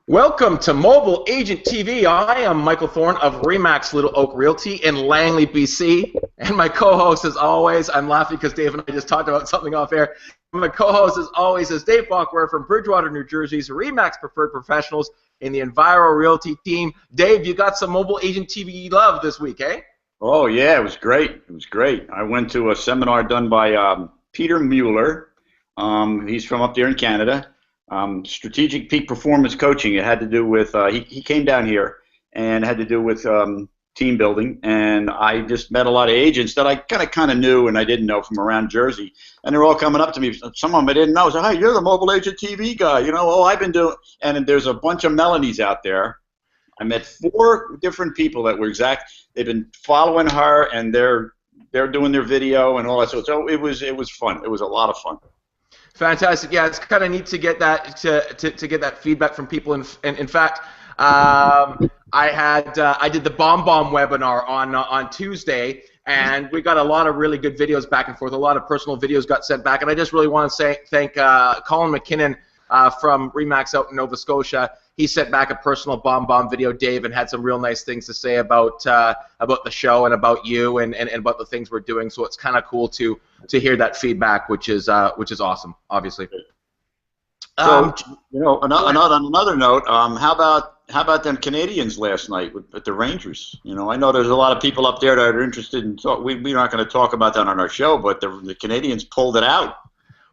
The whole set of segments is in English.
Welcome to Mobile Agent TV. I am Michael Thorne of Remax Little Oak Realty in Langley, BC. And my co-host, as always, I'm laughing because Dave and I just talked about something off air. My co-host, as always, is Dave Bachware from Bridgewater, New Jersey's Remax Preferred Professionals in the Enviro Realty team. Dave, you got some Mobile Agent TV love this week, eh? Oh, yeah, it was great. It was great. I went to a seminar done by Peter Mueller. He's from up there in Canada. Strategic peak performance coaching. It had to do with he came down here and had to do with team building, and I just met a lot of agents that I kind of knew and I didn't know from around Jersey, and they're all coming up to me. Some of them I didn't know. I said, "Hey, you're the Mobile Agent TV guy, you know? Oh, I've been doing." And there's a bunch of Melanies out there. I met 4 different people that were they've been following her, and they're doing their video and all that. So it was fun. It was a lot of fun. Fantastic. Yeah, it's kind of neat to get that to get that feedback from people. And in fact, I did the Bomb webinar on Tuesday, and we got a lot of really good videos back and forth. A lot of personal videos got sent back, and I just really want to thank Colin McKinnon from Remax out in Nova Scotia. He sent back a personal Bomb video, Dave, and had some real nice things to say about the show and about you and about the things we're doing. So it's kind of cool to hear that feedback, which is awesome, obviously. So you know, on another note, how about them Canadians last night at the Rangers? You know, I know there's a lot of people up there that are interested in we're not going to talk about that on our show, but the Canadians pulled it out.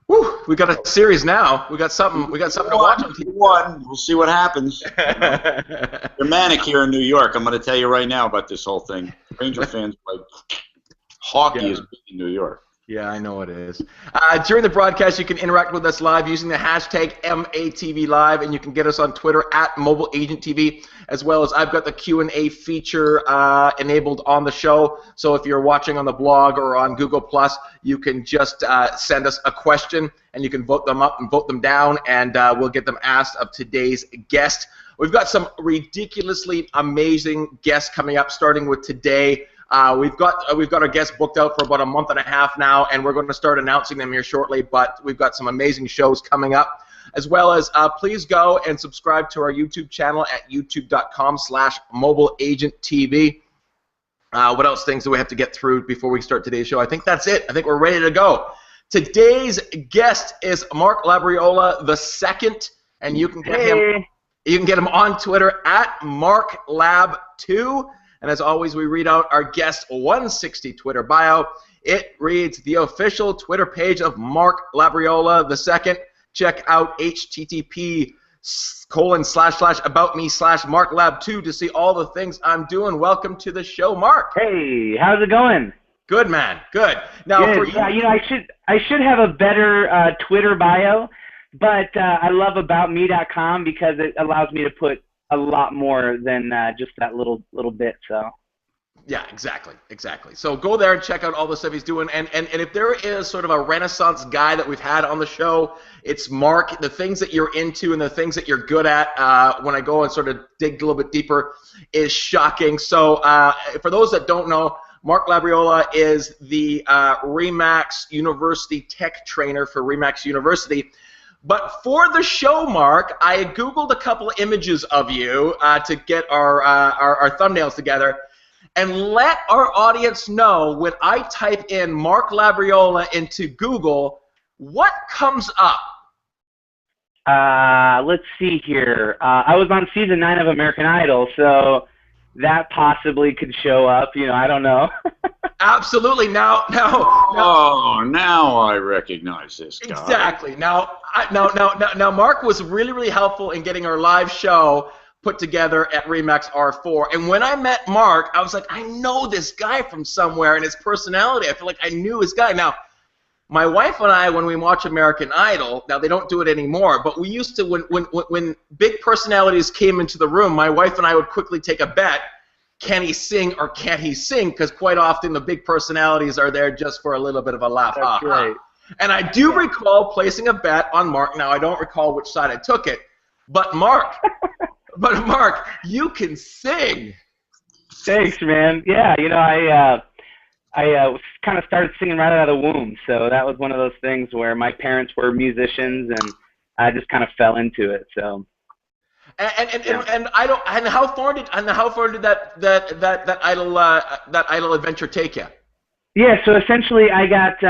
Woo, we got a series now. We got something to watch on TV. We'll see what happens. They're manic here in New York. I'm going to tell you right now about this whole thing. Ranger fans like hockey is big in New York. Yeah, I know it is. During the broadcast, you can interact with us live using the hashtag #MATVLive, and you can get us on Twitter at Mobile Agent TV, as well as I've got the Q&A feature enabled on the show. So if you're watching on the blog or on Google+, you can just send us a question, and you can vote them up and vote them down, and we'll get them asked of today's guest. We've got some ridiculously amazing guests coming up, starting with today. We've got our guests booked out for about a month and a half now, and we're going to start announcing them here shortly, but we've got some amazing shows coming up, as well as please go and subscribe to our YouTube channel at youtube.com/mobileagenttv. What else things do we have to get through before we start today's show? I think that's it. I think we're ready to go. Today's guest is Mark Labriola II, and you can get him on Twitter at MarkLab2. And as always, we read out our guest 160 Twitter bio. It reads, the official Twitter page of Mark Labriola II. Check out http://aboutme/MarkLab2 to see all the things I'm doing. Welcome to the show, Mark. Hey, how's it going? Good, man. Good. Now, good. For you, yeah, you know, I should have a better Twitter bio, but I love aboutme.com because it allows me to put a lot more than just that little bit. So. Yeah, exactly. So go there and check out all the stuff he's doing. And if there is sort of a Renaissance guy that we've had on the show, it's Mark. The things that you're into and the things that you're good at, when I go and sort of dig a little bit deeper, is shocking. So for those that don't know, Mark Labriola is the Remax University tech trainer for Remax University. But for the show, Mark, I Googled a couple of images of you to get our thumbnails together. And let our audience know, when I type in Mark Labriola into Google, what comes up? Let's see here. I was on season 9 of American Idol, so that possibly could show up. You know, I don't know. Absolutely. Now I recognize this guy. Exactly. Now, Mark was really, really helpful in getting our live show put together at Remax R4. And when I met Mark, I was like, I know this guy from somewhere, and his personality, I feel like I knew his guy. Now, my wife and I, when we watch American Idol, now they don't do it anymore, but we used to, when big personalities came into the room, my wife and I would quickly take a bet. Can he sing or can't he sing? Because quite often the big personalities are there just for a little bit of a laugh. That's right. And I do recall placing a bet on Mark. Now, I don't recall which side I took it, but Mark, you can sing. Thanks, man. Yeah, I was kind of started singing right out of the womb, so that was one of those things where my parents were musicians, and I just kind of fell into it. So yeah. And I don't. And how far did that idol adventure take you? Yeah, so essentially I got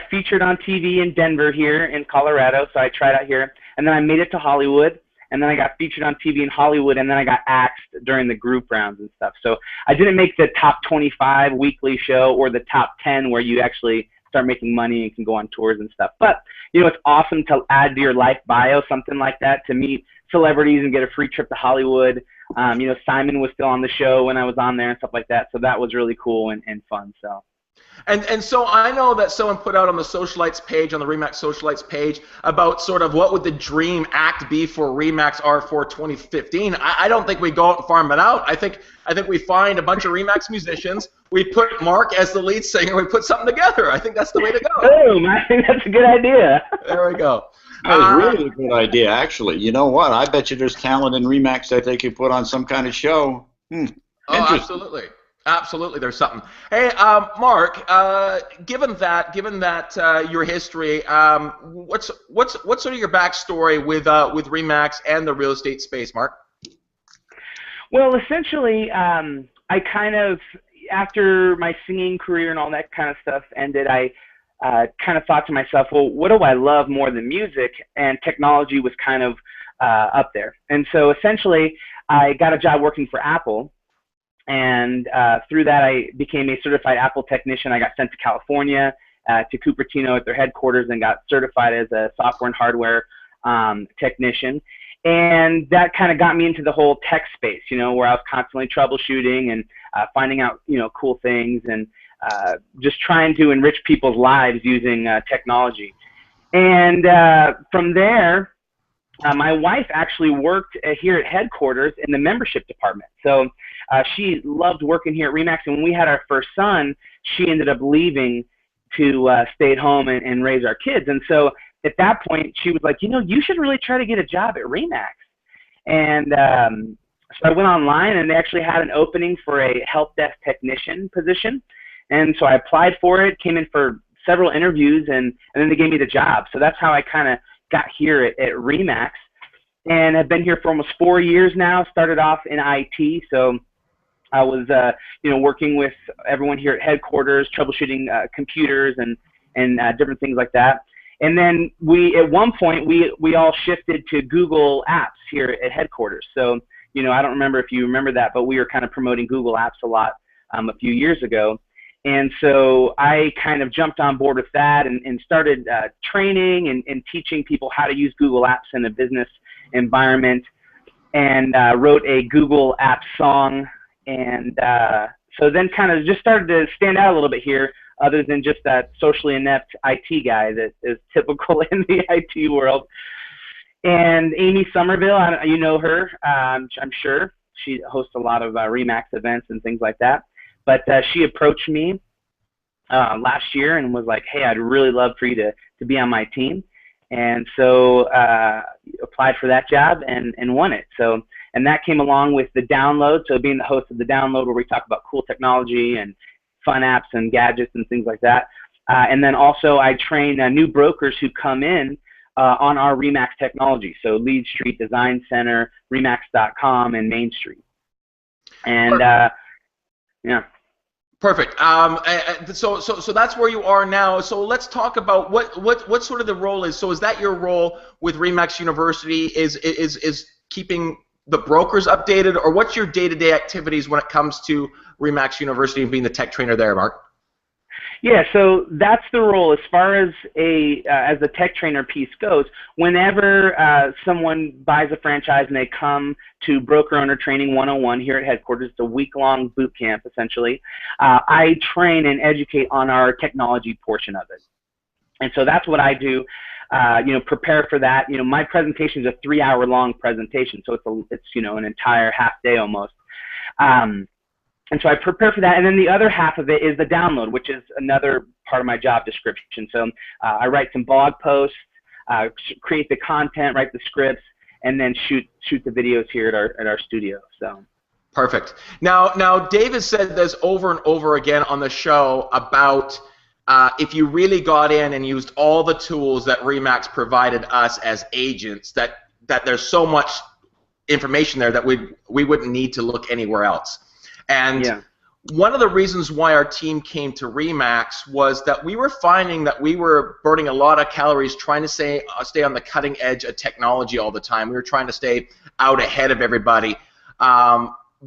featured on TV in Denver here in Colorado, so I tried out here, and then I made it to Hollywood, and then I got featured on TV in Hollywood, and then I got axed during the group rounds and stuff. So I didn't make the top 25 weekly show or the top 10 where you actually start making money and can go on tours and stuff. But it's awesome to add to your life bio something like that, to meet celebrities and get a free trip to Hollywood. Simon was still on the show when I was on there and stuff like that, so that was really cool and fun. So. And so I know that someone put out on the Socialites page, on the Remax Socialites page, about sort of what would the dream act be for Remax R4 2015. I don't think we go out and farm it out. I think we find a bunch of Remax musicians, we put Mark as the lead singer, we put something together. I think that's the way to go. Boom! I think that's a good idea. There we go. That was really a good idea, actually. You know what? I bet you there's talent in Remax that they could put on some kind of show. Oh, absolutely. Absolutely, there's something. Hey, Mark, given that your history, what's sort of your backstory with Remax and the real estate space, Mark? Well, essentially, I kind of, after my singing career and all that kind of stuff ended, I kind of thought to myself, well, what do I love more than music? And technology was kind of up there. And so essentially, I got a job working for Apple. And through that, I became a certified Apple technician. I got sent to California, to Cupertino at their headquarters, and got certified as a software and hardware technician. And that kind of got me into the whole tech space, where I was constantly troubleshooting and finding out, cool things, and just trying to enrich people's lives using technology. And from there, my wife actually worked here at headquarters in the membership department. So she loved working here at Remax, and when we had our first son, she ended up leaving to stay at home and raise our kids. And so at that point, she was like, you should really try to get a job at Remax. And so I went online, and they actually had an opening for a help desk technician position. And so I applied for it, came in for several interviews, and then they gave me the job. So that's how I kind of got here at Remax, and I've been here for almost 4 years now. Started off in IT, so I was working with everyone here at headquarters, troubleshooting computers and different things like that. And then at one point we all shifted to Google Apps here at headquarters. So I don't remember if you remember that, but we were kind of promoting Google Apps a lot a few years ago. And so I kind of jumped on board with that and started training and teaching people how to use Google Apps in a business environment, and wrote a Google Apps song. And so then kind of just started to stand out a little bit here, other than just that socially inept IT guy that is typical in the IT world. And Amy Somerville, you know her, I'm sure. She hosts a lot of Remax events and things like that. But she approached me last year and was like, hey, I'd really love for you to be on my team. And so applied for that job and won it. So, and that came along with the download. So being the host of the download, where we talk about cool technology and fun apps and gadgets and things like that. And then also I train new brokers who come in on our Remax technology. So Lead Street, Design Center, Remax.com, and Main Street. And yeah. Perfect. So that's where you are now. So let's talk about what sort of the role is. So is that your role with Remax University? Is keeping the brokers updated, or what's your day-to-day activities when it comes to Remax University and being the tech trainer there, Mark? Yeah, so that's the role as far as the tech trainer piece goes. Whenever someone buys a franchise and they come to Broker Owner Training 101 here at headquarters, it's a week-long boot camp essentially. I train and educate on our technology portion of it, and so that's what I do. Prepare for that. My presentation is a 3-hour-long presentation, so it's an entire half day almost. And so I prepare for that, and then the other half of it is the download, which is another part of my job description. So I write some blog posts, create the content, write the scripts, and then shoot the videos here at our studio. So. Perfect. Now, David said this over and over again on the show about if you really got in and used all the tools that Remax provided us as agents, that there's so much information there that we wouldn't need to look anywhere else. And Yeah. one of the reasons why our team came to Remax was that we were finding that we were burning a lot of calories trying to stay on the cutting edge of technology all the time. We were trying to stay out ahead of everybody.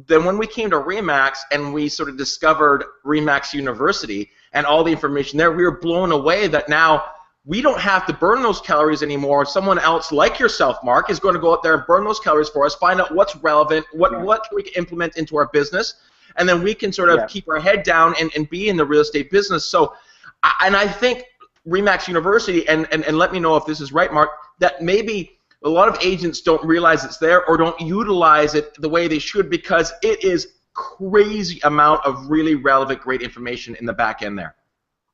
Then when we came to Remax and we sort of discovered Remax University and all the information there, we were blown away that now we don't have to burn those calories anymore. Someone else like yourself, Mark, is going to go out there and burn those calories for us, find out what's relevant, what we can implement into our business, and then we can sort of keep our head down and be in the real estate business. So, and I think Remax University, and let me know if this is right, Mark, that maybe a lot of agents don't realize it's there or don't utilize it the way they should, because it is crazy amount of really relevant, great information in the back end there.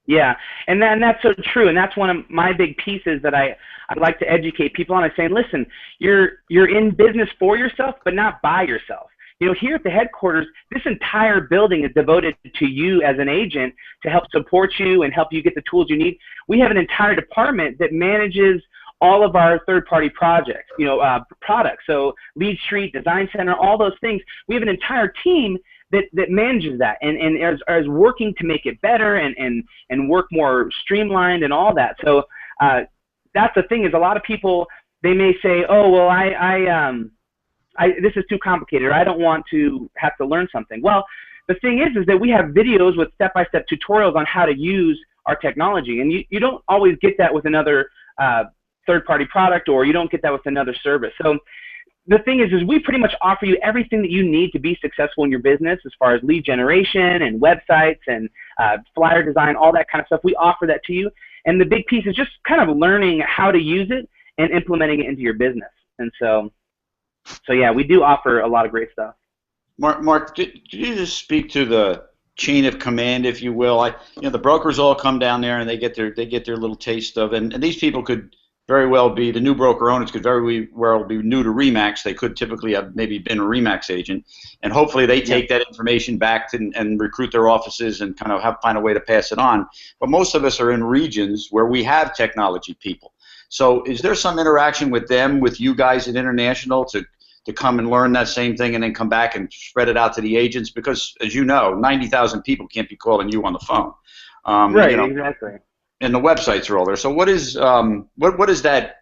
Yeah, and that's so true, and that's one of my big pieces that I'd like to educate people on. Is saying, listen, you're in business for yourself, but not by yourself. You know, here at the headquarters, this entire building is devoted to you as an agent to help support you and help you get the tools you need. We have an entire department that manages all of our third-party projects, products. So Lead Street, Design Center, all those things. We have an entire team that manages that and is working to make it better and work more streamlined and all that. So that's the thing, is a lot of people, they may say, oh, well, this is too complicated, or I don't want to have to learn something. Well, the thing is that we have videos with step-by-step tutorials on how to use our technology, and you don't always get that with another third-party product, or you don't get that with another service. So the thing is we pretty much offer you everything that you need to be successful in your business, as far as lead generation and websites and flyer design, all that kind of stuff. We offer that to you, and the big piece is just kind of learning how to use it and implementing it into your business. And so yeah, we do offer a lot of great stuff. Mark, could you just speak to the chain of command, if you will? The brokers all come down there and they get their little taste of, and these people could very well be, the new broker owners could very well be new to Remax. They could typically have maybe been a Remax agent, and hopefully they take that information back and recruit their offices and kind of find a way to pass it on. But most of us are in regions where we have technology people. So is there some interaction with them, with you guys at International, to come and learn that same thing and then come back and spread it out to the agents? Because, as you know, 90,000 people can't be calling you on the phone. Right, exactly. And the websites are all there. So what is that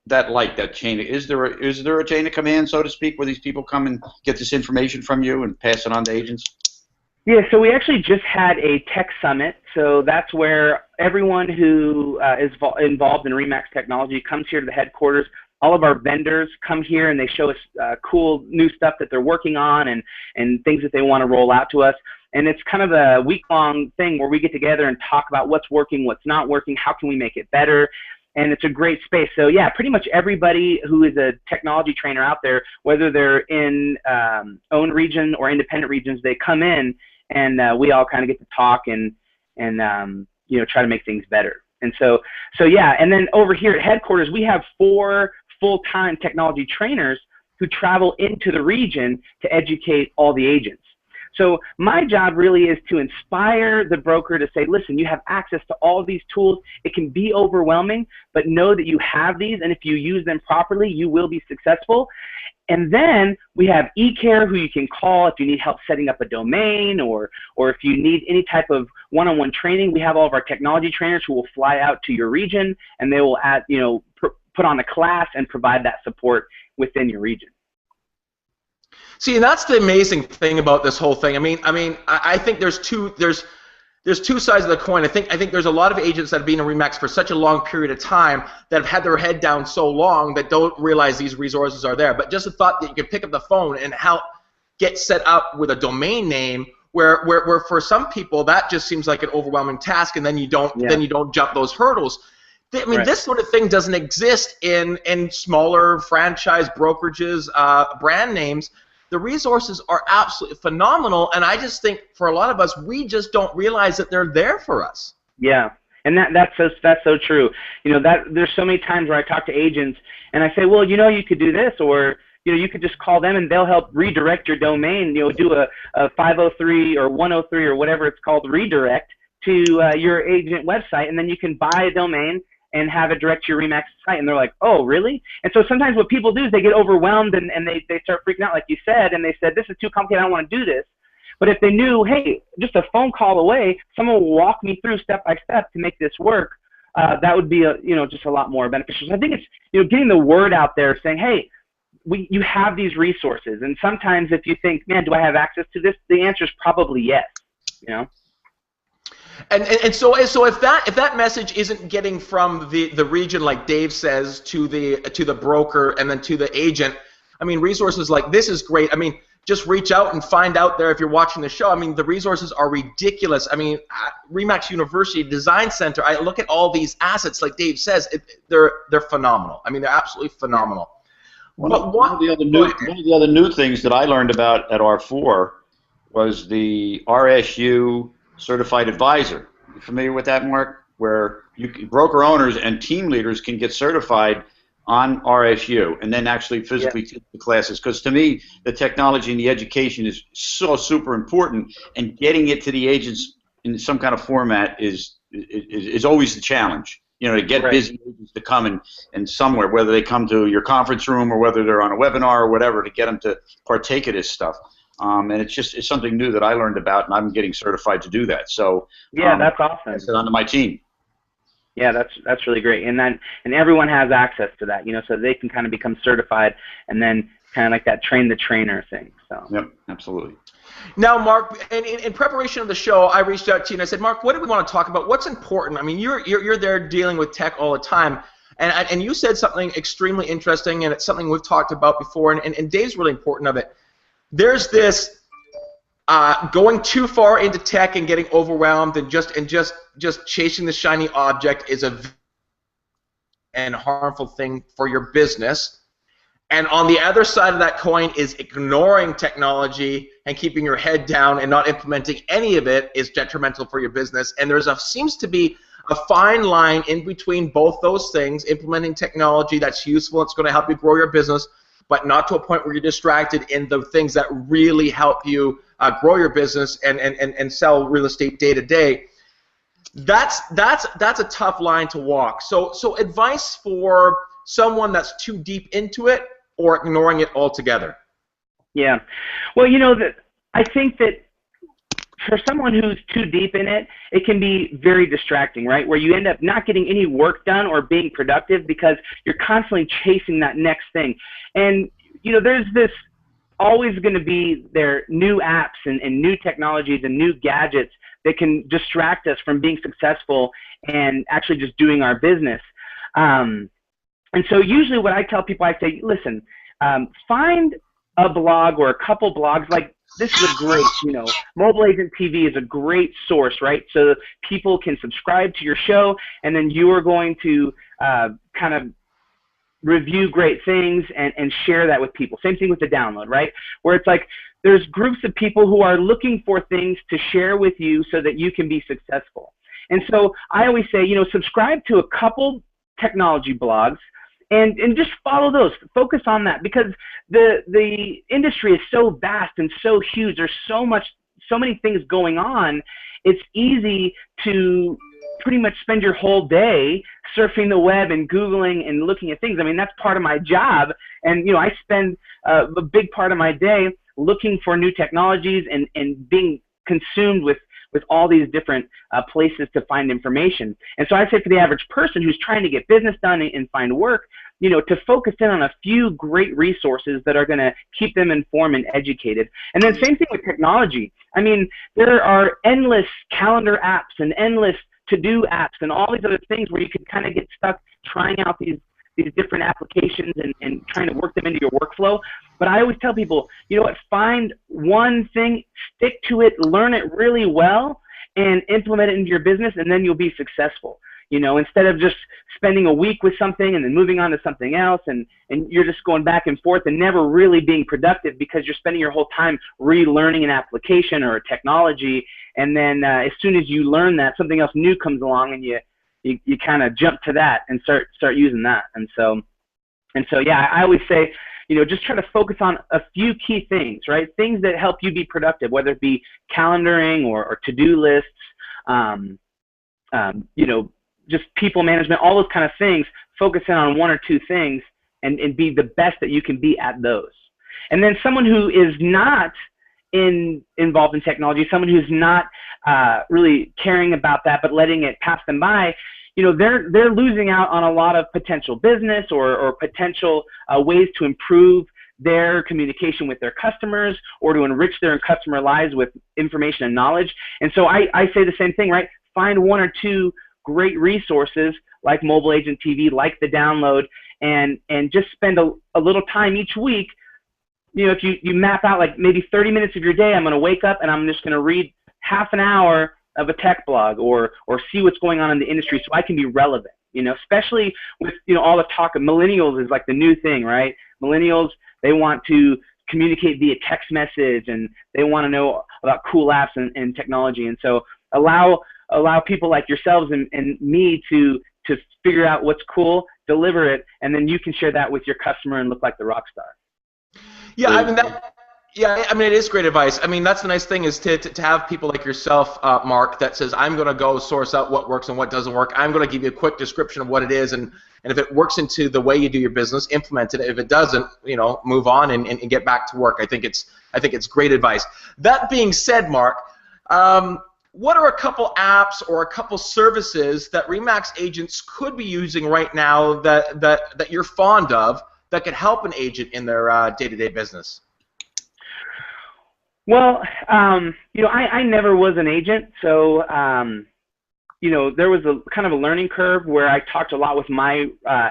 like, that chain? Is there a chain of command, so to speak, where these people come and get this information from you and pass it on to agents? Yeah, so we actually just had a tech summit. So that's where everyone who is involved in Remax technology comes here to the headquarters. All of our vendors come here and they show us cool new stuff that they're working on and things that they want to roll out to us. And it's kind of a week-long thing where we get together and talk about what's working, what's not working, how can we make it better. And it's a great space. So yeah, pretty much everybody who is a technology trainer out there, whether they're in own region or independent regions, they come in and we all kind of get to talk and try to make things better. And so yeah, and then over here at headquarters, we have 4 full-time technology trainers who travel into the region to educate all the agents. So my job really is to inspire the broker to say, listen, you have access to all of these tools. It can be overwhelming, but know that you have these, and if you use them properly, you will be successful. And then we have eCare, who you can call if you need help setting up a domain, or if you need any type of one-on-one training. We have all of our technology trainers who will fly out to your region, and they will put on a class and provide that support within your region. See, and that's the amazing thing about this whole thing. I think there's two sides of the coin. I think there's a lot of agents that have been in Remax for such a long period of time that have had their head down so long that don't realize these resources are there. But just the thought that you can pick up the phone and help get set up with a domain name, where for some people that just seems like an overwhelming task, and then you don't jump those hurdles. Right. This sort of thing doesn't exist in smaller franchise brokerages, brand names. The resources are absolutely phenomenal, and I just think for a lot of us, we just don't realize that they're there for us. Yeah, and that's so true. There's so many times where I talk to agents and I say, well, you could do this, or you could just call them and they'll help redirect your domain. Do a 503 or 103 or whatever it's called redirect to your agent website, and then you can buy a domain and have it direct to your RE/MAX site. And they're like, oh, really? And so sometimes what people do is they get overwhelmed and they start freaking out, like you said, and they said, this is too complicated, I don't want to do this. But if they knew, hey, just a phone call away, someone will walk me through step by step to make this work, that would be just a lot more beneficial. So I think it's getting the word out there, saying, hey, you have these resources. And sometimes if you think, man, do I have access to this? The answer is probably yes. And so if that message isn't getting from the region, like Dave says, to the broker and then to the agent, I mean, resources like this is great. I mean, just reach out and find out there if you're watching the show. I mean, the resources are ridiculous. I mean, RE/MAX University Design Center, I look at all these assets, like Dave says, they're phenomenal. I mean, they're absolutely phenomenal. One of the other new things that I learned about at R4 was the RSU Certified Advisor. You familiar with that, Mark? Where broker owners and team leaders can get certified on RSU and then actually physically take the classes. Because to me, the technology and the education is so super important, and getting it to the agents in some kind of format is always the challenge. To get busy agents to come and somewhere, whether they come to your conference room or whether they're on a webinar or whatever, to get them to partake of this stuff. And it's something new that I learned about, and I'm getting certified to do that. So that's awesome. I said onto my team. Yeah, that's really great, and everyone has access to that, so they can kind of become certified, and then kind of like that train the trainer thing. So. Yep, absolutely. Now, Mark, in preparation of the show, I reached out to you and I said, Mark, what do we want to talk about? What's important? I mean, you're there dealing with tech all the time, and you said something extremely interesting, and it's something we've talked about before, and Dave's really important of it. There's this going too far into tech and getting overwhelmed and just chasing the shiny object is a harmful thing for your business. And on the other side of that coin is ignoring technology and keeping your head down and not implementing any of it is detrimental for your business. And seems to be a fine line in between both those things, implementing technology that's useful, it's going to help you grow your business, but not to a point where you're distracted in the things that really help you grow your business and sell real estate day to day. That's a tough line to walk. So advice for someone that's too deep into it or ignoring it altogether. Yeah. Well, I think that for someone who's too deep in it, it can be very distracting, right? Where you end up not getting any work done or being productive because you're constantly chasing that next thing. And, there's this always going to be new apps and new technologies and new gadgets that can distract us from being successful and actually just doing our business. And so usually what I tell people, I say, listen, find a blog or a couple blogs. Like, this is a great, Mobile Agent TV is a great source, right? So people can subscribe to your show, and then you are going to kind of review great things and share that with people. Same thing with the download, right? Where it's like there's groups of people who are looking for things to share with you so that you can be successful. And so I always say, subscribe to a couple technology blogs and just follow those. Focus on that, because the industry is so vast and so huge. There's so many things going on. It's easy to pretty much spend your whole day surfing the web and Googling and looking at things. I mean, that's part of my job. And, I spend a big part of my day looking for new technologies and being consumed with all these different places to find information. And so I say for the average person who's trying to get business done and find work, to focus in on a few great resources that are going to keep them informed and educated. And then same thing with technology. I mean, there are endless calendar apps and endless to-do apps and all these other things where you can kind of get stuck trying out these different applications and trying to work them into your workflow. But I always tell people, find one thing, stick to it, learn it really well, and implement it into your business, and then you'll be successful. Instead of just spending a week with something and then moving on to something else, and you're just going back and forth and never really being productive because you're spending your whole time relearning an application or a technology, and then as soon as you learn that, something else new comes along and you kind of jump to that and start using that. And so yeah, I always say, just try to focus on a few key things, right? Things that help you be productive, whether it be calendaring or to-do lists, just people management, all those kind of things. Focus in on one or two things and be the best that you can be at those. And then someone who is not involved in technology, someone who's not really caring about that but letting it pass them by, they're losing out on a lot of potential business or potential ways to improve their communication with their customers or to enrich their customer lives with information and knowledge. And so I say the same thing, right? Find one or two great resources like Mobile Agent TV, like the download, and just spend a little time each week. If you map out like maybe 30 minutes of your day, I'm going to wake up and I'm just going to read half an hour of a tech blog or see what's going on in the industry so I can be relevant, especially with, all the talk of millennials is like the new thing, right? Millennials, they want to communicate via text message and they want to know about cool apps and technology. And so allow people like yourselves and me to figure out what's cool, deliver it, and then you can share that with your customer and look like the rock star. Yeah, it is great advice. I mean, that's the nice thing is to have people like yourself, Mark, that says, I'm going to go source out what works and what doesn't work. I'm going to give you a quick description of what it is, and if it works into the way you do your business, implement it. If it doesn't, move on and get back to work. I think it's great advice. That being said, Mark, what are a couple apps or a couple services that RE/MAX agents could be using right now that you're fond of that could help an agent in their day-to-day business? Well, I never was an agent, so there was a kind of a learning curve where I talked a lot with my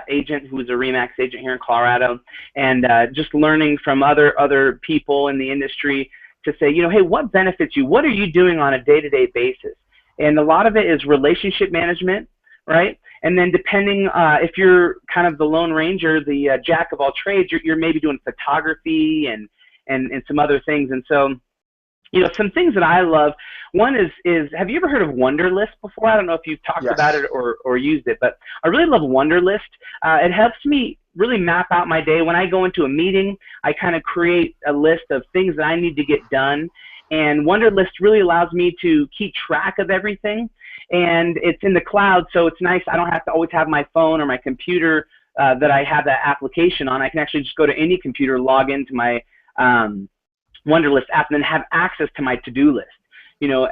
agent, who was a RE/MAX agent here in Colorado, and just learning from other people in the industry to say, hey, what benefits you? What are you doing on a day-to-day basis? And a lot of it is relationship management, right? And then depending if you're kind of the Lone Ranger, the jack of all trades, you're maybe doing photography and some other things. And so, some things that I love. One is have you ever heard of Wunderlist before? I don't know if you've talked about it or used it, but I really love Wunderlist. It helps me really map out my day. When I go into a meeting, I kind of create a list of things that I need to get done. And Wunderlist really allows me to keep track of everything. And it's in the cloud, so it's nice. I don't have to always have my phone or my computer that I have that application on. I can actually just go to any computer, log into my Wunderlist app, and then have access to my to-do list.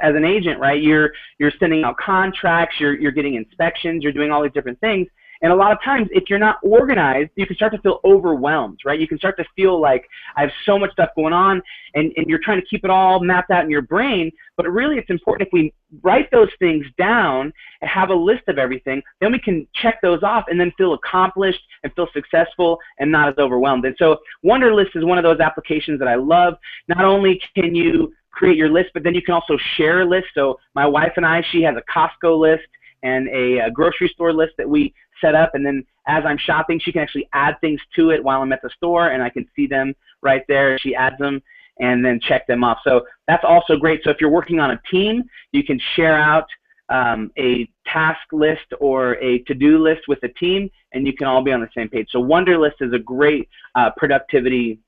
As an agent, right, you're sending out contracts, you're getting inspections, you're doing all these different things. And a lot of times, if you're not organized, you can start to feel overwhelmed, right? You can start to feel like I have so much stuff going on, and you're trying to keep it all mapped out in your brain. But really, it's important if we write those things down and have a list of everything, then we can check those off and then feel accomplished and feel successful and not as overwhelmed. And so Wunderlist is one of those applications that I love. Not only can you create your list, but then you can also share a list. So my wife and I, she has a Costco list and a grocery store list that we set up, and then as I'm shopping, she can actually add things to it while I'm at the store, and I can see them right there. She adds them and then check them off. So that's also great. So if you're working on a team, you can share out a task list or a to-do list with the team, and you can all be on the same page. So Wunderlist is a great productivity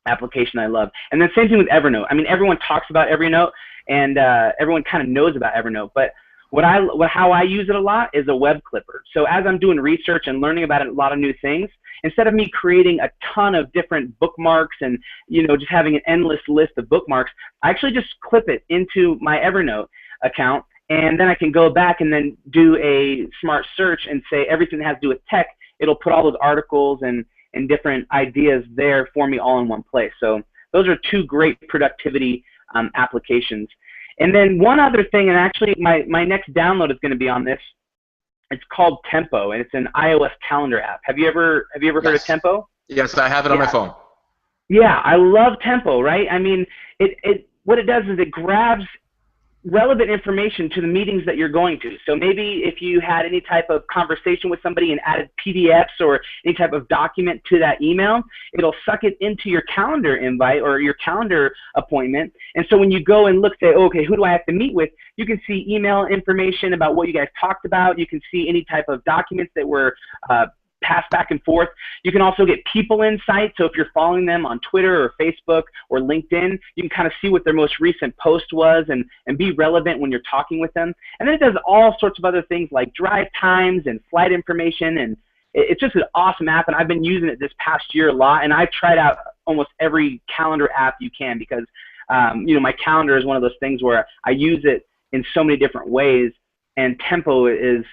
application I love. And then same thing with Evernote. I mean, everyone talks about Evernote, and everyone kind of knows about Evernote, but how I use it a lot is a web clipper. So as I'm doing research and learning about a lot of new things, instead of me creating a ton of different bookmarks and just having an endless list of bookmarks, I actually just clip it into my Evernote account, and then I can go back and then do a smart search and say everything that has to do with tech. It'll put all those articles and different ideas there for me all in one place. So those are two great productivity applications. And then one other thing, and actually my next download is going to be on this. It's called Tempo, and it's an iOS calendar app. Have you ever heard of Tempo? Yes, I have it on my phone. Yeah, I love Tempo, right? I mean, what it does is it grabs relevant information to the meetings that you're going to. So maybe if you had any type of conversation with somebody and added PDFs or any type of document to that email, it'll suck it into your calendar invite or your calendar appointment. And so when you go and look, say, oh, okay, who do I have to meet with? You can see email information about what you guys talked about. You can see any type of documents that were pass back and forth. You can also get people insights. So if you're following them on Twitter or Facebook or LinkedIn, you can kind of see what their most recent post was and be relevant when you're talking with them. And then it does all sorts of other things like drive times and flight information, and it's just an awesome app, and I've been using it this past year a lot, and I've tried out almost every calendar app you can because, you know, my calendar is one of those things where I use it in so many different ways, and Tempo is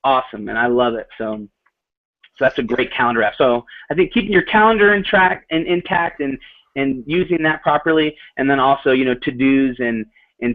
awesome, and I love it. So that's a great calendar app. So I think keeping your calendar intact and using that properly, and then also, you know, to-dos and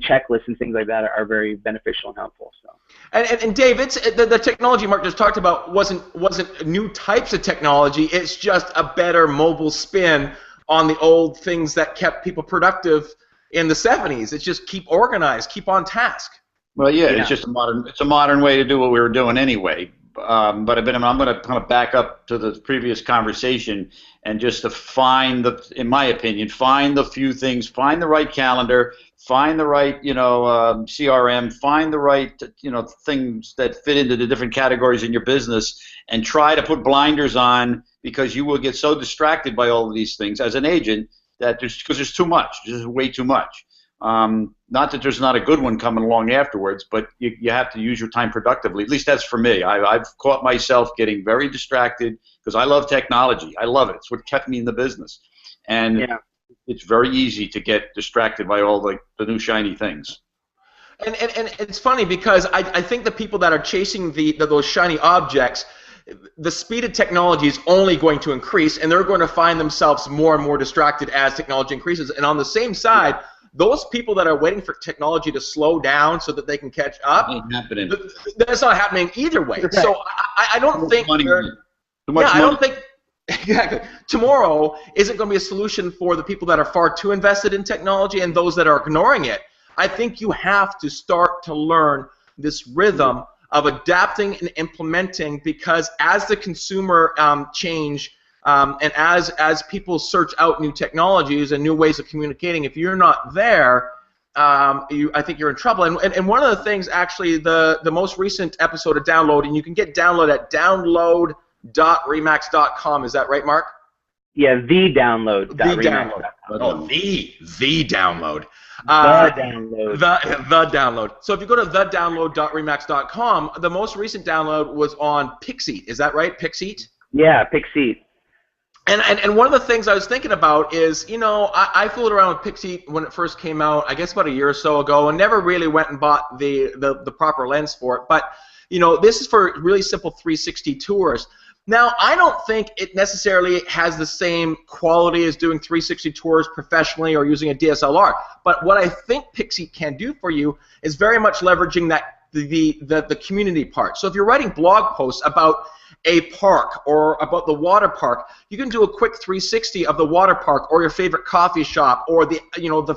checklists and things like that are very beneficial and helpful. So. And Dave, it's the technology Mark just talked about wasn't new types of technology. It's just a better mobile spin on the old things that kept people productive in the 70s. It's just keep organized, keep on task. Well, yeah, it's just a modern way to do what we were doing anyway. But I'm going to kind of back up to the previous conversation and just to find in my opinion, find the few things, find the right calendar, find the right, you know, CRM, find the right, you know, things that fit into the different categories in your business, and try to put blinders on, because you will get so distracted by all of these things as an agent that because there's too much, there's way too much. Not that there's not a good one coming along afterwards, but you have to use your time productively. At least that's for me. I've caught myself getting very distracted because I love technology. I love it. It's what kept me in the business. And it's very easy to get distracted by all the new shiny things. And it's funny because I think the people that are chasing those shiny objects, the speed of technology is only going to increase, and they're going to find themselves more and more distracted as technology increases. And on the same side, those people that are waiting for technology to slow down so that they can catch up, that's not happening either way. Right. So I don't think I don't think exactly tomorrow isn't going to be a solution for the people that are far too invested in technology and those that are ignoring it. I think you have to start to learn this rhythm of adapting and implementing, because as the consumer change and as people search out new technologies and new ways of communicating, if you're not there, I think you're in trouble. And one of the things, actually, the most recent episode of Download, and you can get Download at download.remax.com. Is that right, Mark? Yeah, the download. The download. Oh, the download. The download. So if you go to thedownload.remax.com, the most recent download was on Pixeat. Is that right, Pixeat? Yeah, Pixeat. And one of the things I was thinking about is, you know, I fooled around with Pixeat when it first came out, I guess about a year or so ago, and never really went and bought the proper lens for it. But, you know, this is for really simple 360 tours. Now, I don't think it necessarily has the same quality as doing 360 tours professionally or using a DSLR. But what I think Pixeat can do for you is very much leveraging that the community part. So if you're writing blog posts about a park or about the water park, you can do a quick 360 of the water park or your favorite coffee shop or the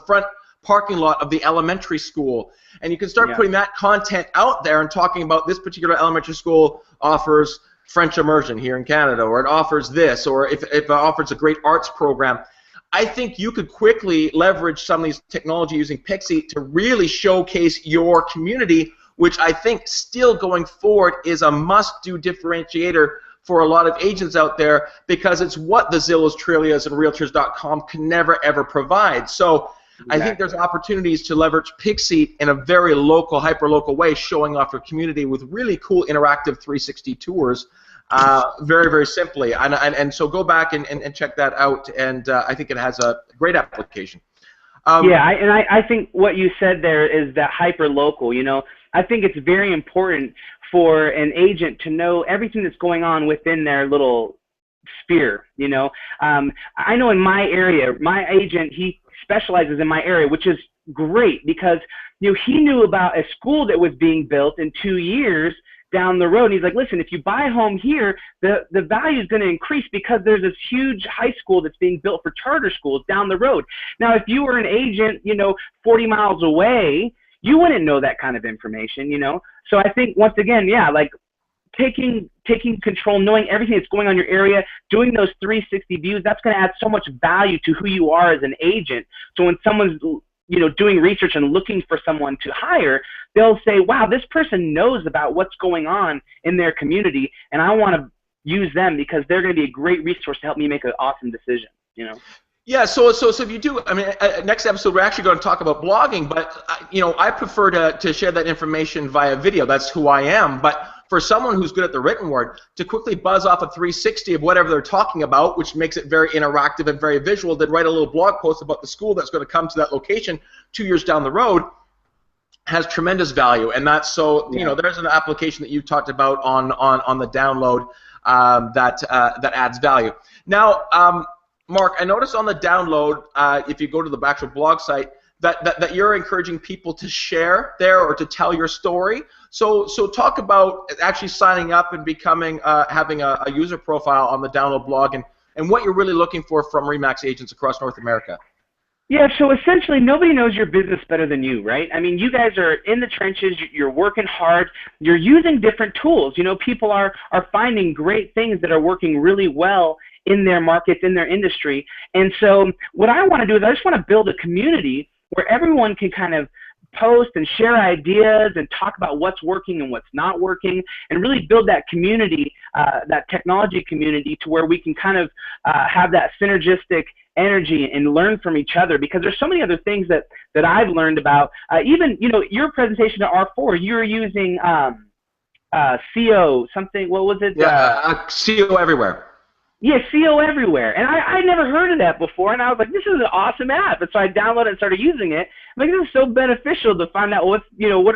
front parking lot of the elementary school, and you can start putting that content out there and talking about this particular elementary school offers French immersion here in Canada, or it offers this, or if it offers a great arts program. I think you could quickly leverage some of these technology using Pixeat to really showcase your community, which I think still going forward is a must-do differentiator for a lot of agents out there, because it's what the Zillows, Trillias, and Realtors.com can never, ever provide. So I think there's opportunities to leverage Pixeat in a very local, hyper-local way, showing off your community with really cool interactive 360 tours, very, very simply. And so go back and check that out, and I think it has a great application. I think what you said there is that hyper-local, you know. I think it's very important for an agent to know everything that's going on within their little sphere, you know. I know in my area, my agent, he specializes in my area, which is great because, you know, he knew about a school that was being built in 2 years down the road. And he's like, listen, if you buy a home here, the value is going to increase because there's this huge high school that's being built for charter schools down the road. Now, if you were an agent, you know, 40 miles away, you wouldn't know that kind of information, you know. So I think, once again, like taking control, knowing everything that's going on in your area, doing those 360 views, that's going to add so much value to who you are as an agent. So when someone's, you know, doing research and looking for someone to hire, they'll say, wow, this person knows about what's going on in their community, and I want to, use them because they're going to be a great resource to help me make an awesome decision, you know? Yeah, so if you do, I mean, next episode we're actually going to talk about blogging, but I prefer to share that information via video. That's who I am. But for someone who's good at the written word, to quickly buzz off a 360 of whatever they're talking about, which makes it very interactive and very visual, then write a little blog post about the school that's going to come to that location 2 years down the road, has tremendous value. And that's so, there's an application that you talked about on the download that adds value. Now, Mark, I noticed on the download, if you go to the actual blog site, that you're encouraging people to share there or to tell your story. So talk about actually signing up and becoming having a user profile on the download blog and what you're really looking for from RE/MAX agents across North America. Yeah, so essentially nobody knows your business better than you, right? I mean, you guys are in the trenches, you're working hard, you're using different tools. People are finding great things that are working really well in their markets, in their industry. And so what I want to do is I just want to build a community where everyone can kind of post and share ideas and talk about what's working and what's not working, and really build that community, that technology community, to where we can kind of have that synergistic energy and learn from each other, because there's so many other things that I've learned about. Even, your presentation at R4, you're using CO something, what was it? Yeah, CO Everywhere. Yeah, CO Everywhere. And I never heard of that before, and I was like, this is an awesome app. And so I downloaded it and started using it. I'm like, this is so beneficial to find out what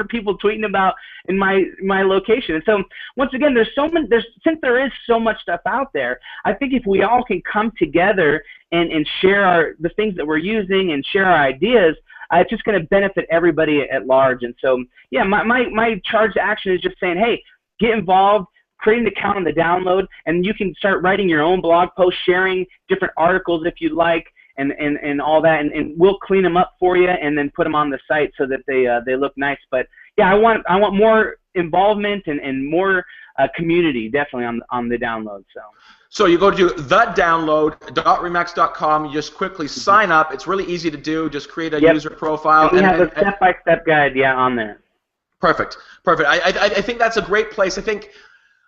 are people tweeting about in my location. And so once again, since there is so much stuff out there, I think if we all can come together and share the things that we're using and share our ideas, it's just going to benefit everybody at large. And so, yeah, my charge to action is just saying, hey, get involved, create an account on the download, and you can start writing your own blog post, sharing different articles if you'd like, and all that, and we'll clean them up for you and then put them on the site so that they look nice. But yeah, I want more involvement and more community definitely on the download. So you go to thedownload.remax.com. You just quickly sign up. It's really easy to do. Just create a user profile. And we have a step-by-step guide, on there. Perfect. I think that's a great place.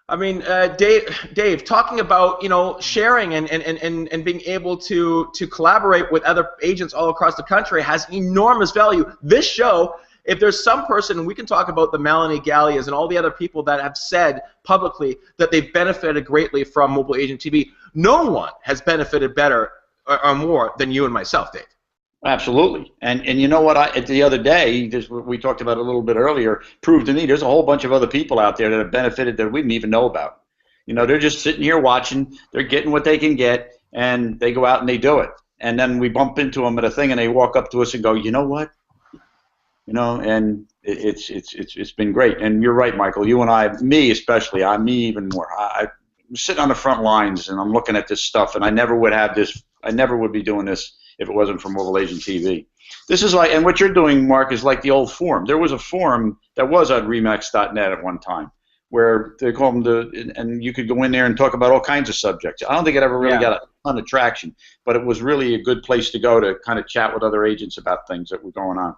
I mean, Dave, talking about sharing and being able to collaborate with other agents all across the country has enormous value. This show, if there's some person, we can talk about the Melanie Gallias and all the other people that have said publicly that they've benefited greatly from Mobile Agent TV. No one has benefited better or more than you and myself, Dave. Absolutely. And you know what, the other day, we talked about a little bit earlier, proved to me there's a whole bunch of other people out there that have benefited that we didn't even know about. They're just sitting here watching, they're getting what they can get, and they go out and they do it. And then we bump into them at a thing and they walk up to us and go, you know what? And it's been great. And you're right, Michael, you and I, me especially, me even more. I'm sitting on the front lines and I'm looking at this stuff, and I never would be doing this if it wasn't for Mobile Agent TV. This is like, and what you're doing, Mark, is like the old forum. There was a forum that was on remax.net at one time, where they call them and you could go in there and talk about all kinds of subjects. I don't think it ever really got a ton of traction, but it was really a good place to go to kind of chat with other agents about things that were going on.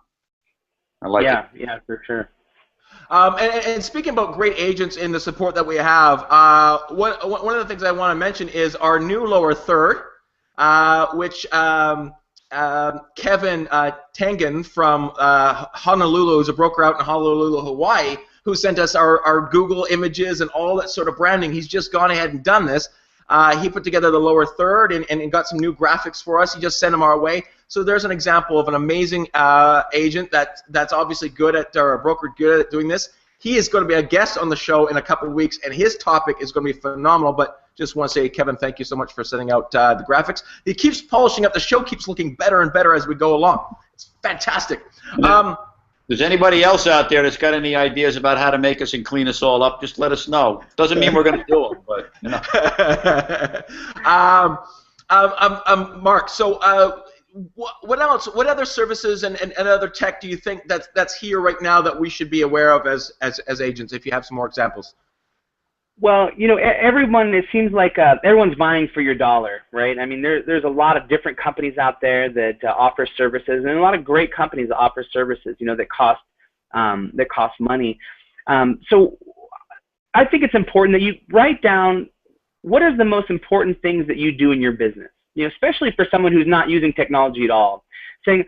I like it. Yeah, for sure. And speaking about great agents and the support that we have, one of the things I want to mention is our new lower third, which Kevin Tengen from Honolulu, is a broker out in Honolulu, Hawaii, who sent us our Google images and all that sort of branding. He's just gone ahead and done this. He put together the lower third and got some new graphics for us. He just sent them our way. So there's an example of an amazing agent that's obviously good at, or a broker good at doing this. He is going to be a guest on the show in a couple of weeks, and his topic is going to be phenomenal. But just want to say, Kevin, thank you so much for sending out the graphics. He keeps polishing up. The show keeps looking better and better as we go along. It's fantastic. There's anybody else out there that's got any ideas about how to make us and clean us all up, just let us know. Doesn't mean we're going to do it, but Mark, so what else? What other services and other tech do you think that's here right now that we should be aware of as agents? If you have some more examples. Well, everyone, it seems like everyone's vying for your dollar, right? I mean, there's a lot of different companies out there that offer services, and a lot of great companies that offer services, that cost money. So I think it's important that you write down what are the most important things that you do in your business? You know, especially for someone who's not using technology at all. Saying,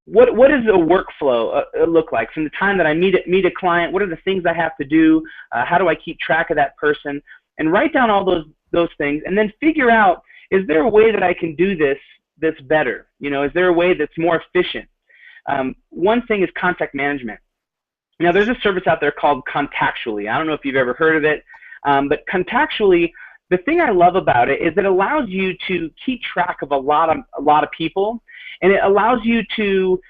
what does a workflow look like from the time that I meet a client? What are the things I have to do? How do I keep track of that person? And write down all those things, and then figure out, is there a way that I can do this that's better? You know, is there a way that's more efficient? One thing is contact management. Now, there's a service out there called Contactually. I don't know if you've ever heard of it, but Contactually, the thing I love about it is it allows you to keep track of a lot of people, and it allows you to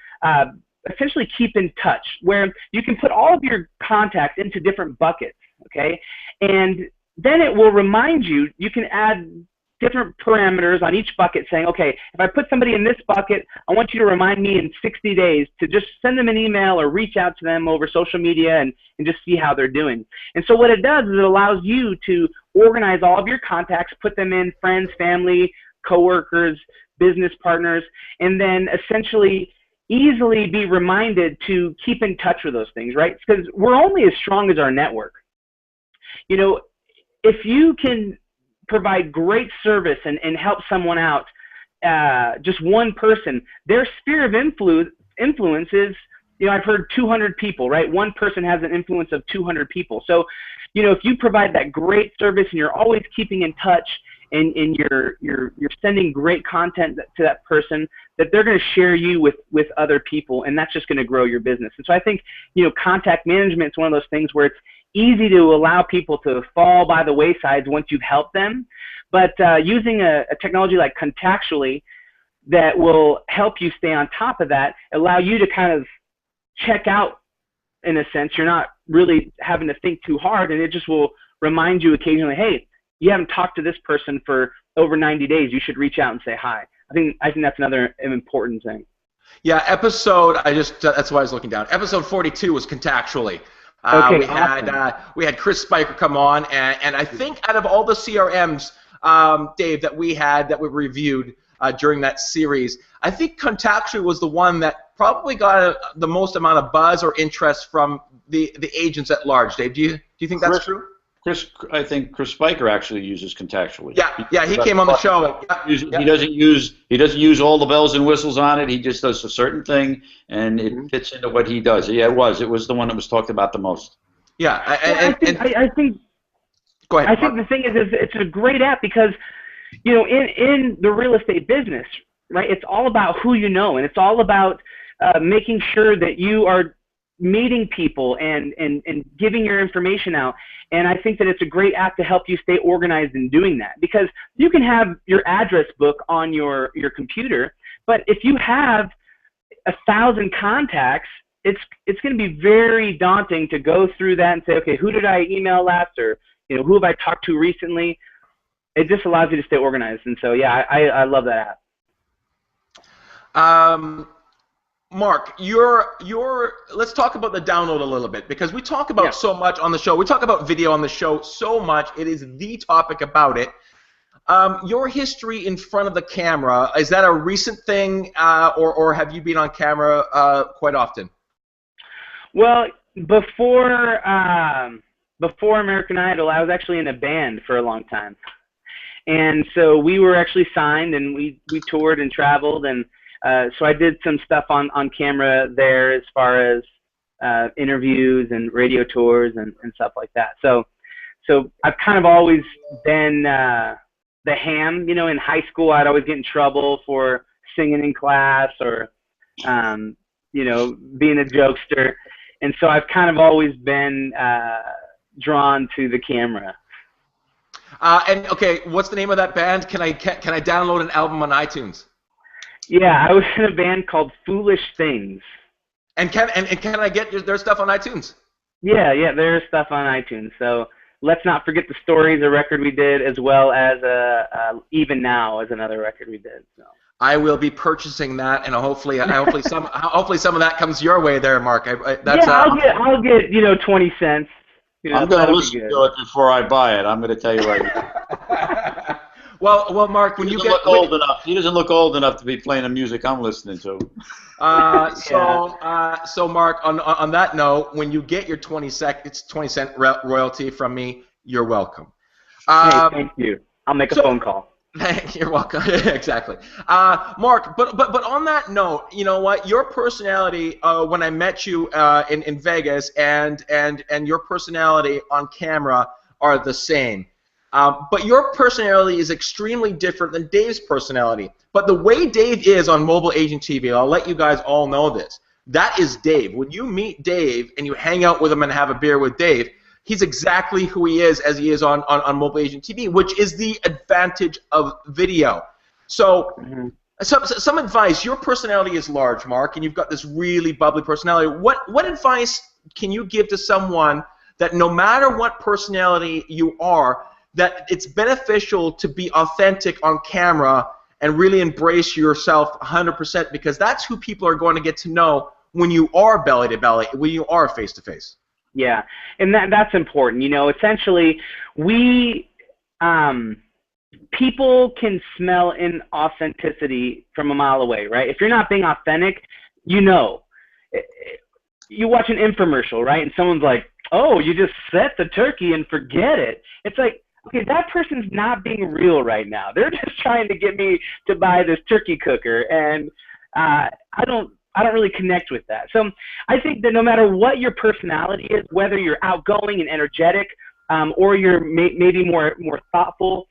essentially keep in touch, where you can put all of your contacts into different buckets, okay? And then it will remind you, you can add different parameters on each bucket saying, okay, if I put somebody in this bucket, I want you to remind me in 60 days to just send them an email or reach out to them over social media and just see how they're doing. And so what it does is it allows you to organize all of your contacts, put them in friends, family, coworkers, business partners, and then essentially easily be reminded to keep in touch with those things, right? Because we're only as strong as our network. You know, if you can provide great service and help someone out, just one person, their sphere of influence is, you know, I've heard 200 people, right? One person has an influence of 200 people. So, you know, if you provide that great service and you're always keeping in touch and you're sending great content to that person, that they're going to share you with other people, and that's just going to grow your business. And so I think, you know, contact management is one of those things where it's easy to allow people to fall by the wayside once you've helped them, but using a technology like Contactually that will help you stay on top of that, allow you to kind of check out in a sense. You're not really having to think too hard, and it just will remind you occasionally, hey, you haven't talked to this person for over 90 days. You should reach out and say hi. I think that's another important thing. Yeah, that's why I was looking down. Episode 42 was Contactually. Okay, we had Chris Spiker come on, and I think out of all the CRMs, Dave, that we reviewed during that series, I think Contactually was the one that probably got the most amount of buzz or interest from the agents at large. Dave, do you think that's true? I think Chris Spiker actually uses Contactually. Yeah, he came on the show. He doesn't use all the bells and whistles on it. He just does a certain thing, and it fits into what he does. Yeah, it was the one that was talked about the most. Yeah, I think. Go ahead. I think the thing is it's a great app because, you know, in the real estate business, right? It's all about who you know, and it's all about making sure that you are meeting people and giving your information out. And I think that it's a great app to help you stay organized in doing that, because you can have your address book on your computer, but if you have 1,000 contacts, it's going to be very daunting to go through that and say, okay, who did I email last, or, you know, who have I talked to recently? It just allows you to stay organized. And so, yeah, I love that app. Mark, let's talk about the download a little bit, because we talk about so much on the show. We talk about video on the show so much. It is the topic about it. Your history in front of the camera, is that a recent thing, or have you been on camera quite often? Well, before American Idol, I was actually in a band for a long time. And so we were actually signed, and we toured and traveled, and so I did some stuff on camera there as far as interviews and radio tours and stuff like that. So I've kind of always been the ham. You know, in high school, I'd always get in trouble for singing in class or, you know, being a jokester. And so I've kind of always been drawn to the camera. And okay, what's the name of that band? Can I download an album on iTunes? Yeah, I was in a band called Foolish Things. And can I get their stuff on iTunes? Yeah, there's stuff on iTunes. So let's not forget the Stories, a record we did, as well as Even Now is another record we did. So I will be purchasing that, and hopefully some of that comes your way there, Mark. I'll get 20 cents. You know, I'm going to listen to it before I buy it. I'm going to tell you right now. Well, Mark, he doesn't look old enough to be playing the music I'm listening to. So Mark, on that note, when you get your 20 cent royalty from me, you're welcome. Hey, Um, thank you. I'll make a so phone call. You're welcome. Exactly. Mark, but on that note, you know what? Your personality, when I met you in Vegas, and your personality on camera are the same. But your personality is extremely different than Dave's personality. But the way Dave is on Mobile Agent TV, I'll let you guys all know this. That is Dave. When you meet Dave and you hang out with him and have a beer with Dave, he's exactly who he is as he is on Mobile Agent TV, which is the advantage of video. So, some advice. Your personality is large, Mark, and you've got this really bubbly personality. What advice can you give to someone that no matter what personality you are, that it's beneficial to be authentic on camera and really embrace yourself 100%, because that's who people are going to get to know when you are belly to belly, when you are face to face. Yeah, and that's important. You know, essentially, people can smell inauthenticity from a mile away, right? If you're not being authentic, you know. You watch an infomercial, right? And someone's like, "Oh, you just set the turkey and forget it." It's like, okay, that person's not being real right now. They're just trying to get me to buy this turkey cooker, and I don't really connect with that. So I think that no matter what your personality is, whether you're outgoing and energetic, or you're maybe more thoughtful,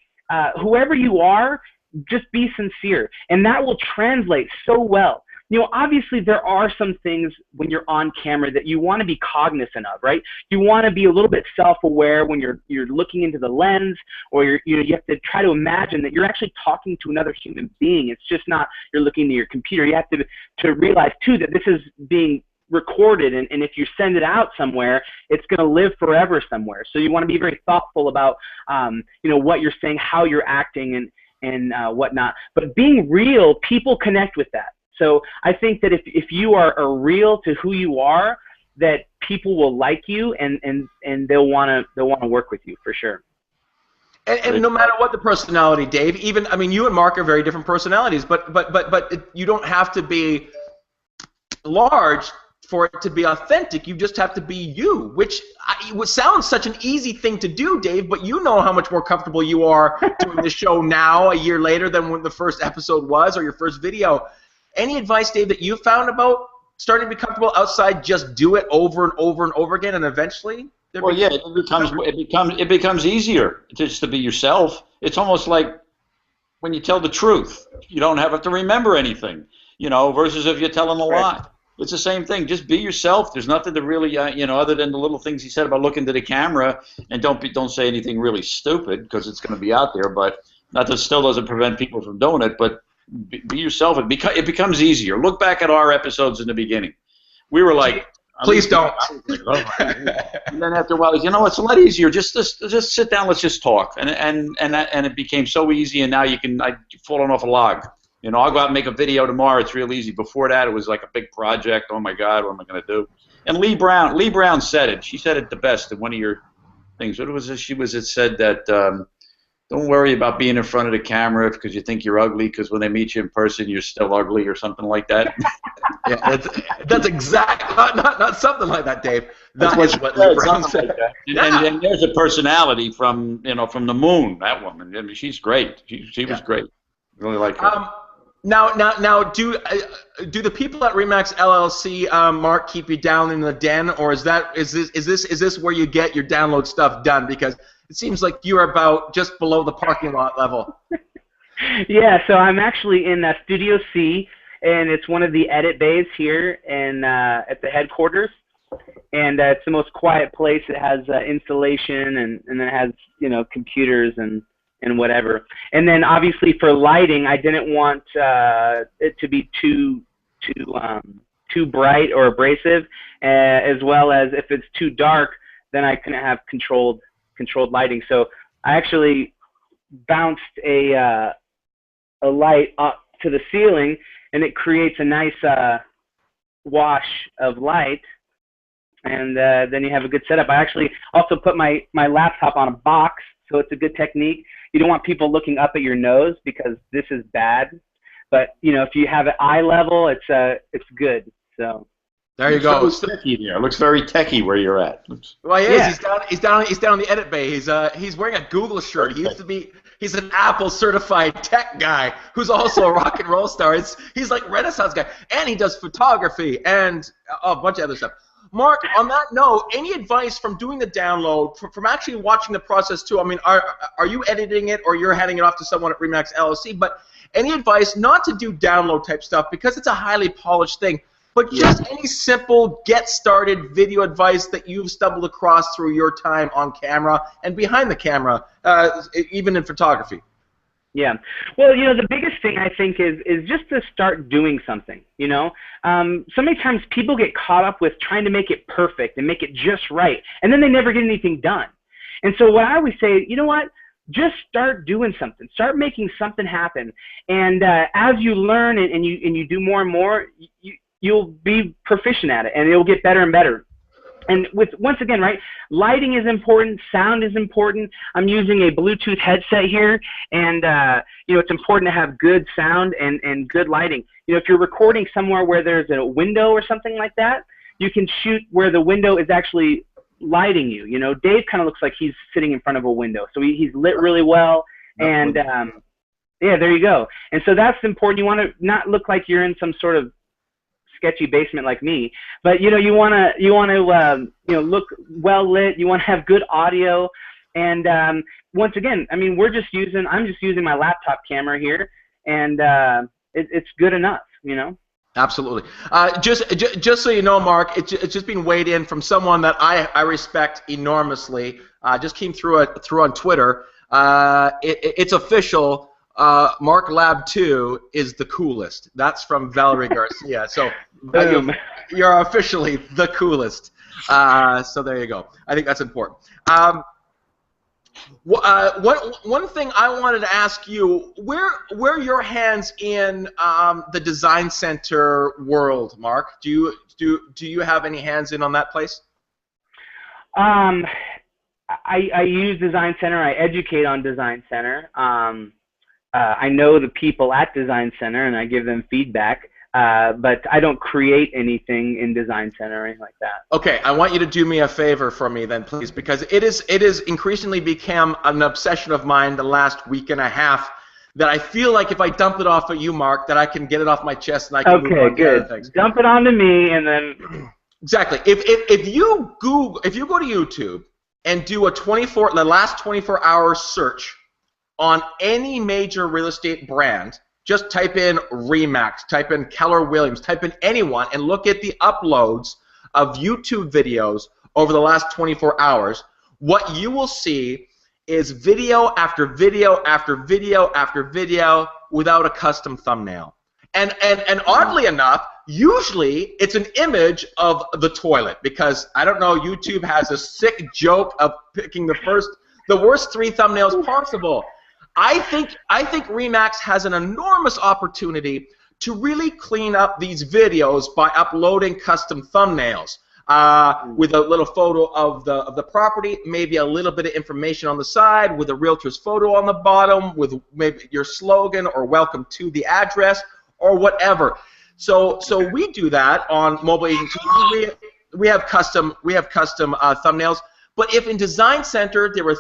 whoever you are, just be sincere, and that will translate so well. You know, obviously there are some things when you're on camera that you want to be cognizant of, right? You want to be a little bit self-aware when you're looking into the lens, or you have to try to imagine that you're actually talking to another human being. It's just not you're looking to your computer. You have to realize too that this is being recorded, and if you send it out somewhere, it's going to live forever somewhere. So you want to be very thoughtful about what you're saying, how you're acting, and whatnot. But being real, people connect with that. So I think that if you are real to who you are, that people will like you, and they'll want to work with you for sure. And no matter what the personality, Dave, even, I mean, you and Mark are very different personalities, but you don't have to be large for it to be authentic. You just have to be you, which sounds such an easy thing to do, Dave, but you know how much more comfortable you are doing the show now, a year later, than when the first episode was, or your first video. Any advice, Dave, that you found about starting to be comfortable outside? Just do it over and over and over again, and eventually. Well, yeah, it becomes easier just to be yourself. It's almost like when you tell the truth, you don't have to remember anything, versus if you're telling a lie. It's the same thing. Just be yourself. There's nothing to really, other than the little things he said about looking to the camera, and don't say anything really stupid, because it's going to be out there. But that still doesn't prevent people from doing it. But be yourself. It becomes easier. Look back at our episodes in the beginning. We were like, please don't. And then after a while, it's a lot easier. Just sit down. Let's just talk. And it became so easy. And now I've fallen off a log. I'll go out and make a video tomorrow. It's real easy. Before that, it was like a big project. Oh my God, what am I going to do? And Lee Brown said it. She said it the best in one of your things. What was it? It said that. Don't worry about being in front of the camera because you think you're ugly, because when they meet you in person, you're still ugly, or something like that. Yeah, that's exactly not something like that, Dave. That's what Brown said. Like that. And there's a personality from the moon. That woman. I mean, she's great. She was great. Really like her. Now, do the people at Remax LLC, Mark, keep you down in the den, or is this where you get your download stuff done? Because it seems like you're about just below the parking lot level. Yeah, so I'm actually in Studio C, and it's one of the edit bays here at the headquarters. And it's the most quiet place. It has installation, and then it has computers and whatever. And then obviously for lighting, I didn't want it to be too bright or abrasive, as well as if it's too dark, then I couldn't have controlled lighting. So I actually bounced a light up to the ceiling, and it creates a nice wash of light, and then you have a good setup. I actually also put my laptop on a box, so it's a good technique. You don't want people looking up at your nose, because this is bad. But if you have it eye level, it's good. So. There you go. Looks techie there. It looks very techie where you're at. Well, he is. He's down in the edit bay. He's wearing a Google shirt. He's an Apple certified tech guy who's also a rock and roll star. He's like Renaissance guy, and he does photography and a bunch of other stuff. Mark, on that note, any advice from doing the download, from actually watching the process too? I mean, are you editing it or you're handing it off to someone at Remax LLC? But any advice not to do download type stuff because it's a highly polished thing, but just any simple get started video advice that you've stumbled across through your time on camera and behind the camera, even in photography? Yeah. Well, the biggest thing I think is just to start doing something, So many times people get caught up with trying to make it perfect and make it just right, and then they never get anything done. And so what I always say, you know what? Just start doing something. Start making something happen. And as you learn and you do more and more, you'll be proficient at it, and it'll get better and better. And once again, right, lighting is important, sound is important. I'm using a Bluetooth headset here, and it's important to have good sound and good lighting. If you're recording somewhere where there's a window or something like that, you can shoot where the window is actually lighting you. Dave kind of looks like he's sitting in front of a window, so he's lit really well, and yeah, there you go. And so that's important. You want to not look like you're in some sort of sketchy basement like me, but you want to look well lit. You want to have good audio, and once again, I mean, I'm just using my laptop camera here, and it's good enough, Absolutely. Just so you know, Mark, it's just been weighed in from someone that I respect enormously. Just came through on Twitter. It's official. Mark Lab 2 is the coolest. That's from Valerie Garcia. So you're officially the coolest. So there you go. I think that's important. One thing I wanted to ask you, where are your hands in the design center world, Mark? Do you have any hands in on that place? I use Design Center. I educate on Design Center. I know the people at Design Center, and I give them feedback, but I don't create anything in Design Center or anything like that. Okay, I want you to do me a favor for me then, please, because it is increasingly become an obsession of mine the last week and a half that I feel like if I dump it off at you, Mark, that I can get it off my chest and I can move on to other things. Dump it onto me, and then exactly. If you go to YouTube and do the last 24-hour search on any major real estate brand, just type in Remax, type in Keller Williams, type in anyone, and look at the uploads of YouTube videos over the last 24 hours, what you will see is video after video after video after video without a custom thumbnail. And oddly enough, usually it's an image of the toilet, because I don't know, YouTube has a sick joke of picking the worst 3 thumbnails possible. I think Remax has an enormous opportunity to really clean up these videos by uploading custom thumbnails with a little photo of the property, maybe a little bit of information on the side, with a realtor's photo on the bottom, with maybe your slogan or welcome to the address or whatever. So we do that on Mobile Agent TV. We have custom thumbnails. But if in Design Center there were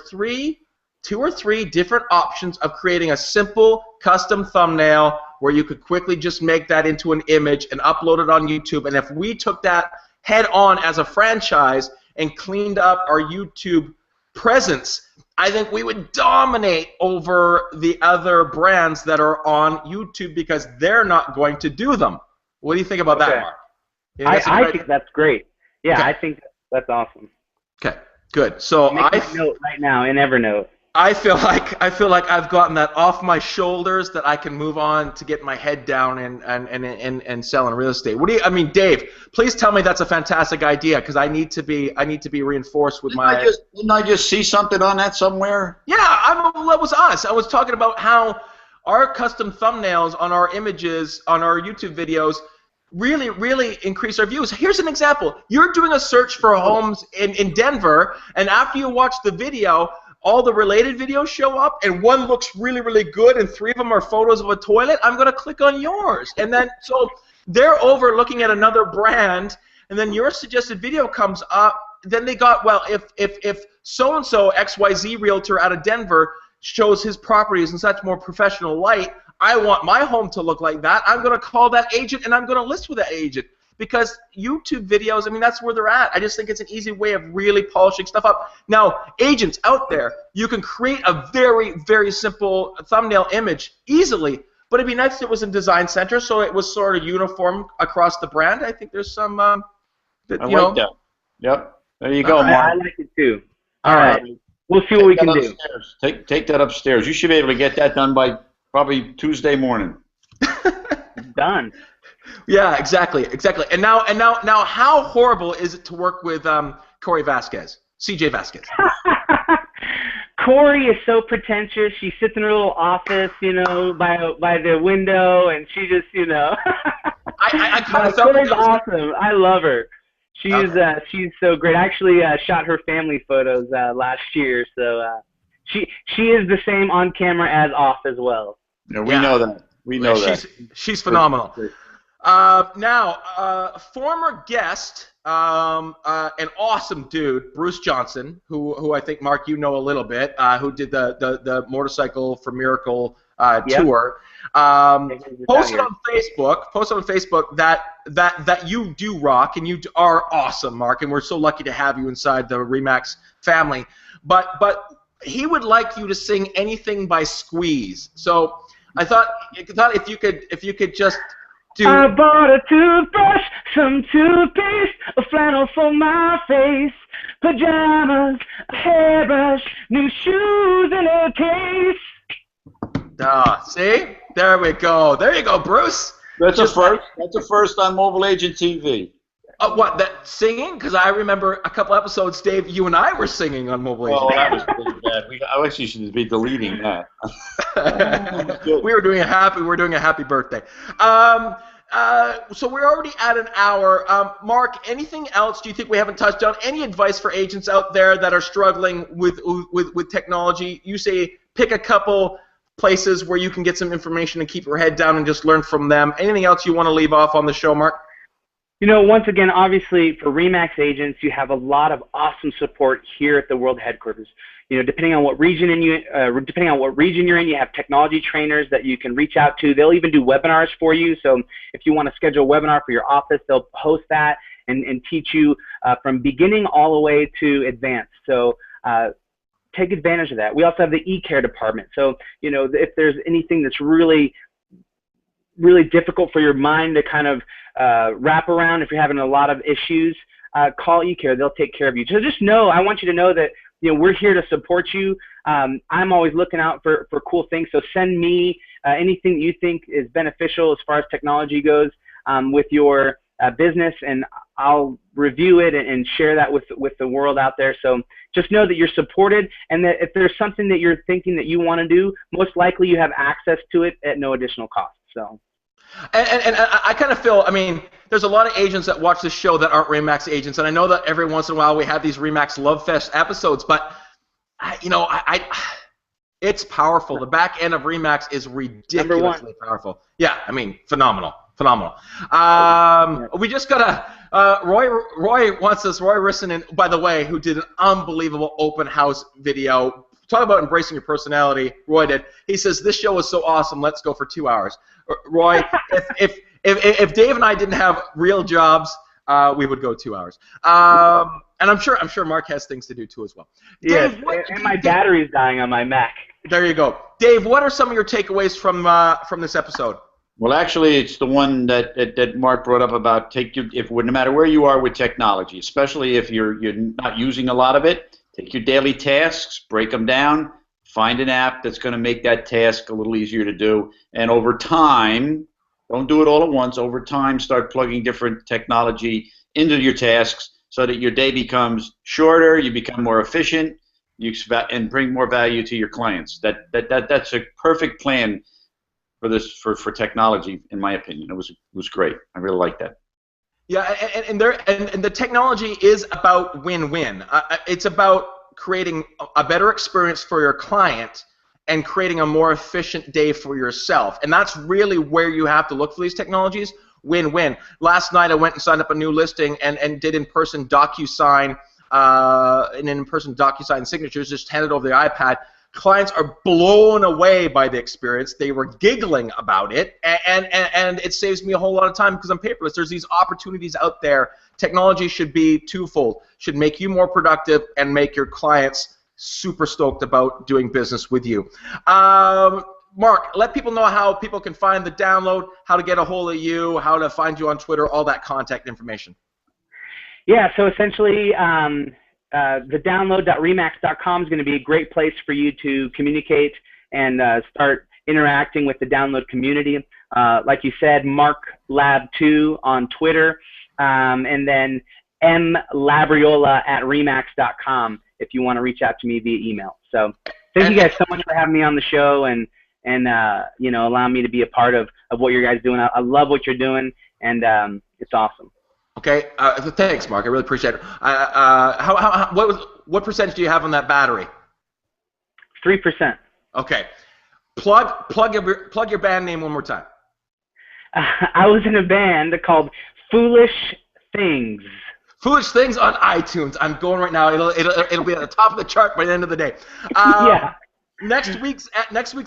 2 or 3 different options of creating a simple custom thumbnail where you could quickly just make that into an image and upload it on YouTube, and if we took that head on as a franchise and cleaned up our YouTube presence, I think we would dominate over the other brands that are on YouTube because they're not going to do them. What do you think about that, Mark? I think that's great. Yeah, okay. I think that's awesome. Okay, good. So Make a note right now in Evernote. I feel like I've gotten that off my shoulders, that I can move on to get my head down and selling real estate. Dave, please tell me that's a fantastic idea, because I need to be reinforced with Didn't I just see something on that somewhere? Yeah, that was us. I was talking about how our custom thumbnails on our images on our YouTube videos really increase our views. Here's an example. You're doing a search for homes in Denver, and after you watch the video, all the related videos show up, and one looks really good, and 3 of them are photos of a toilet. I'm going to click on yours. And then, so they're over looking at another brand and then your suggested video comes up. Then they got, well, if so-and-so XYZ realtor out of Denver shows his properties in such more professional light, I want my home to look like that. I'm going to call that agent, and I'm going to list with that agent. Because YouTube videos, I mean, that's where they're at. I just think it's an easy way of really polishing stuff up. Now, agents out there, you can create a very, very simple thumbnail image easily, but it'd be nice if it was in Design Center, so it was sort of uniform across the brand. I think there's some, I like that. Yep. There you go, Mark. I like it too. All right. We'll see what we can do. Take that upstairs. You should be able to get that done by probably Tuesday morning. Done. Yeah, exactly. And now, how horrible is it to work with CJ Vasquez? Corey is so pretentious. She sits in her little office, you know, by the window, and she just, you know. I kind of felt Corey's awesome. I love her. She's so great. I actually shot her family photos last year, so she is the same on camera as off as well. Yeah, we know that. We know that. She's phenomenal. Now, former guest, an awesome dude, Bruce Johnson, who I think, Mark, you know a little bit, who did the Motorcycle for Miracle tour, posted on Facebook that you do rock and you are awesome, Mark, and we're so lucky to have you inside the Remax family. But he would like you to sing anything by Squeeze. So I thought if you could just do. I bought a toothbrush, some toothpaste, a flannel for my face, pajamas, a hairbrush, new shoes in a case. See? There we go. There you go, Bruce. That's a first. That's a first on Mobile Agent TV. What, that singing? Because I remember a couple episodes, Dave, you and I were singing on Mobile Agent. Oh, that was pretty bad. I actually should be deleting that. we were doing a happy birthday. So we're already at an hour. Mark, anything else do you think we haven't touched on? Any advice for agents out there that are struggling with technology? You say pick a couple places where you can get some information and keep your head down and just learn from them. Anything else you want to leave off on the show, Mark? You know, once again, obviously, for Remax agents, you have a lot of awesome support here at the World Headquarters. You know, depending on what region you're in, you have technology trainers that you can reach out to. They'll even do webinars for you. So if you want to schedule a webinar for your office, they'll host that and teach you from beginning all the way to advanced. So take advantage of that. We also have the e-care department. So, you know, if there's anything that's really difficult for your mind to kind of wrap around, if you're having a lot of issues, call e-care. They'll take care of you. So just know, I want you to know that, you know, we're here to support you. I'm always looking out for cool things. So send me anything that you think is beneficial as far as technology goes with your business, and I'll review it and share that with the world out there. So just know that you're supported, and that if there's something that you're thinking that you want to do, most likely you have access to it at no additional cost. So. And I kind of feel, I mean, there's a lot of agents that watch this show that aren't Remax agents, and I know that every once in a while we have these Remax Love Fest episodes, but, you know, it's powerful. The back end of Remax is ridiculously powerful. Yeah, I mean, phenomenal. We just got Roy wants us, Roy Rissanen, by the way, who did an unbelievable open house video. Talk about embracing your personality. Roy did. He says, this show is so awesome, let's go for 2 hours. Roy, if Dave and I didn't have real jobs, we would go 2 hours. And I'm sure Mark has things to do too as well. Yes, Dave, and my battery's dying on my Mac. There you go. Dave, what are some of your takeaways from this episode? Well, actually, it's the one that Mark brought up about no matter where you are with technology, especially if you're not using a lot of it, take your daily tasks, break them down, find an app that's going to make that task a little easier to do, and over time, don't do it all at once, over time start plugging different technology into your tasks so that your day becomes shorter, you become more efficient, and bring more value to your clients. That's a perfect plan for technology, in my opinion. It was great. I really like that. Yeah, and the technology is about win-win. It's about creating a better experience for your client and creating a more efficient day for yourself. And that's really where you have to look for these technologies. win-win. Last night I went and signed up a new listing and did in-person DocuSign signatures, just handed over the iPad. Clients are blown away by the experience. They were giggling about it, and it saves me a whole lot of time because I'm paperless. There's these opportunities out there. Technology should be twofold. Should make you more productive and make your clients super stoked about doing business with you. Mark, let people know how people can find the download, how to get a hold of you, how to find you on Twitter, all that contact information. Yeah, so essentially, the download.remax.com is going to be a great place for you to communicate and start interacting with the download community. Like you said, MarkLab2 on Twitter, and then mlabriola@remax.com if you want to reach out to me via email. So thank you guys so much for having me on the show and you know, allowing me to be a part of what you guys doing. I love what you're doing, and it's awesome. Okay, thanks, Mark. I really appreciate it. What percentage do you have on that battery? 3%. Okay, plug your band name one more time. I was in a band called Foolish Things. Foolish Things on iTunes. I'm going right now. It'll be at the top of the chart by the end of the day. Yeah. Next week's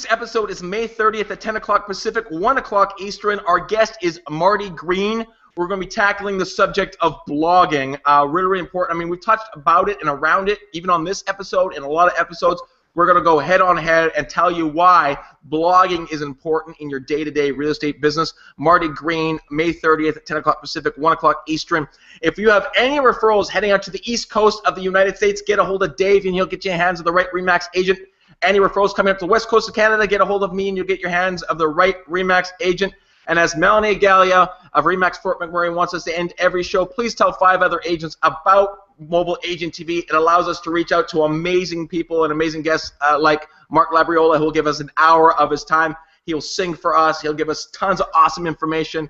episode is May 30th at 10 o'clock Pacific, 1 o'clock Eastern. Our guest is Marty Green. We're going to be tackling the subject of blogging. Really, really important. I mean, we've touched about it and around it, even on this episode and a lot of episodes. We're going to go head on head and tell you why blogging is important in your day-to-day real estate business. Marty Green, May 30th at 10 o'clock Pacific, 1 o'clock Eastern. If you have any referrals heading out to the East Coast of the United States, get a hold of Dave and he'll get you in hands of the right RE/MAX agent. Any referrals coming up to the West Coast of Canada, get a hold of me and you'll get your hands of the right RE/MAX agent. And as Melanie Gallia of RE/MAX Fort McMurray wants us to end every show, please tell 5 other agents about Mobile Agent TV. It allows us to reach out to amazing people and amazing guests like Mark Labriola, who will give us an hour of his time. He'll sing for us. He'll give us tons of awesome information.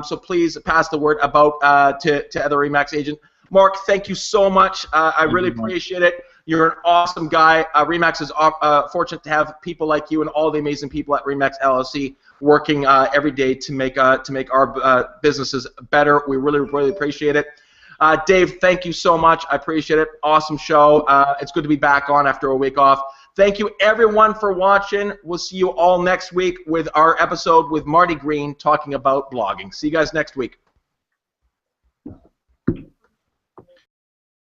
So please pass the word about to other RE/MAX agent. Mark, thank you so much. I really appreciate it. You're an awesome guy. RE/MAX is fortunate to have people like you and all the amazing people at RE/MAX LLC working every day to make our businesses better. We really, really appreciate it. Dave, thank you so much. I appreciate it. Awesome show. It's good to be back on after a week off. Thank you, everyone, for watching. We'll see you all next week with our episode with Marty Green talking about blogging. See you guys next week.